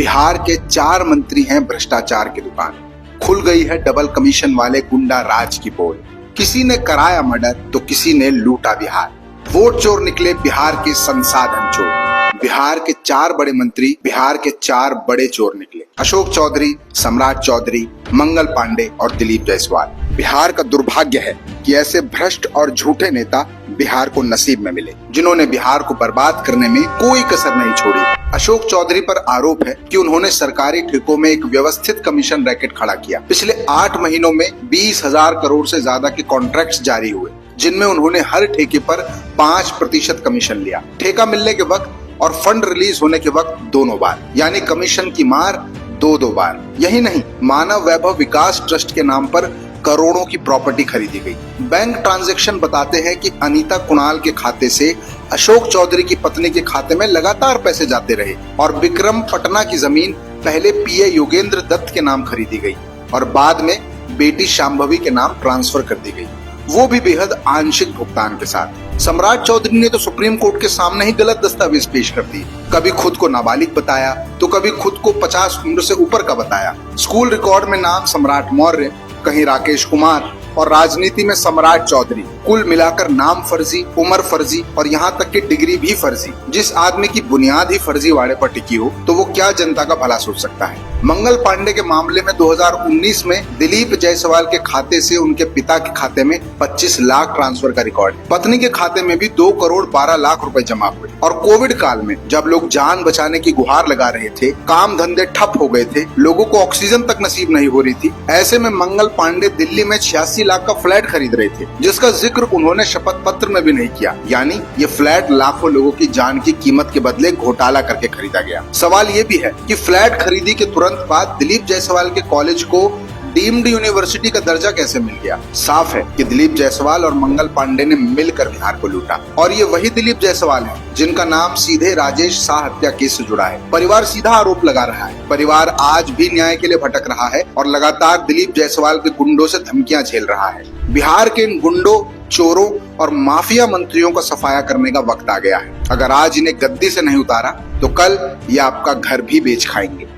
बिहार के 4 मंत्री हैं भ्रष्टाचार की दुकान। खुल गई है डबल कमीशन वाले गुंडा राज की पोल। किसी ने कराया मर्डर तो किसी ने लूटा बिहार। वोट चोर निकले बिहार के संसाधन चोर। बिहार के 4 बड़े मंत्री बिहार के 4 बड़े चोर निकले। अशोक चौधरी, सम्राट चौधरी, मंगल पांडे और दिलीप जायसवाल। बिहार का दुर्भाग्य है कि ऐसे भ्रष्ट और झूठे नेता बिहार को नसीब में मिले, जिन्होंने बिहार को बर्बाद करने में कोई कसर नहीं छोड़ी। अशोक चौधरी पर आरोप है कि उन्होंने सरकारी ठेकों में एक व्यवस्थित कमीशन रैकेट खड़ा किया। पिछले 8 महीनों में 20,000 करोड़ से ज्यादा के कॉन्ट्रैक्ट्स जारी हुए, जिनमें उन्होंने हर ठेके पर 5% कमीशन लिया। ठेका मिलने के वक्त और फंड रिलीज होने के वक्त दोनों बार, यानी कमीशन की मार 2 बार। यही नहीं, मानव वैभव विकास ट्रस्ट के नाम पर करोड़ों की प्रॉपर्टी खरीदी गई। बैंक ट्रांजैक्शन बताते हैं कि अनीता कुणाल के खाते से अशोक चौधरी की पत्नी के खाते में लगातार पैसे जाते रहे और विक्रम पटना की जमीन पहले पीए योगेंद्र दत्त के नाम खरीदी गई और बाद में बेटी शांभवी के नाम ट्रांसफर कर दी गई, वो भी बेहद आंशिक भुगतान के साथ। सम्राट चौधरी ने तो सुप्रीम कोर्ट के सामने ही गलत दस्तावेज पेश कर दिए। कभी खुद को नाबालिग बताया तो कभी खुद को 50 उम्र से ऊपर का बताया। स्कूल रिकॉर्ड में नाम सम्राट मौर्य, कहीं राकेश कुमार और राजनीति में सम्राट चौधरी। कुल मिलाकर नाम फर्जी, उम्र फर्जी और यहाँ तक कि डिग्री भी फर्जी। जिस आदमी की बुनियाद ही फर्जीवाड़े पर टिकी हो तो वो क्या जनता का भला सोच सकता है। मंगल पांडे के मामले में 2019 में दिलीप जायसवाल के खाते से उनके पिता के खाते में 25 लाख ट्रांसफर का रिकॉर्ड है। पत्नी के खाते में भी 2 करोड़ 12 लाख रुपए जमा हुए। और कोविड काल में जब लोग जान बचाने की गुहार लगा रहे थे, काम धंधे ठप हो गए थे, लोगों को ऑक्सीजन तक नसीब नहीं हो रही थी, ऐसे में मंगल पांडे दिल्ली में 86 लाख का फ्लैट खरीद रहे थे, जिसका जिक्र उन्होंने शपथ पत्र में भी नहीं किया। यानी ये फ्लैट लाखों लोगों की जान की कीमत के बदले घोटाला करके खरीदा गया। सवाल ये भी है कि फ्लैट खरीदी के तुरंत बाद दिलीप जायसवाल के कॉलेज को डीम्ड यूनिवर्सिटी का दर्जा कैसे मिल गया। साफ है कि दिलीप जायसवाल और मंगल पांडे ने मिलकर बिहार को लूटा। और ये वही दिलीप जायसवाल है जिनका नाम सीधे राजेश शाह हत्या केस से जुड़ा है। परिवार सीधा आरोप लगा रहा है। परिवार आज भी न्याय के लिए भटक रहा है और लगातार दिलीप जायसवाल के गुंडों से धमकियां झेल रहा है। बिहार के इन गुंडों, चोरों और माफिया मंत्रियों का सफाया करने का वक्त आ गया है। अगर आज इन्हें गद्दी से नहीं उतारा तो कल ये आपका घर भी बेच खाएंगे।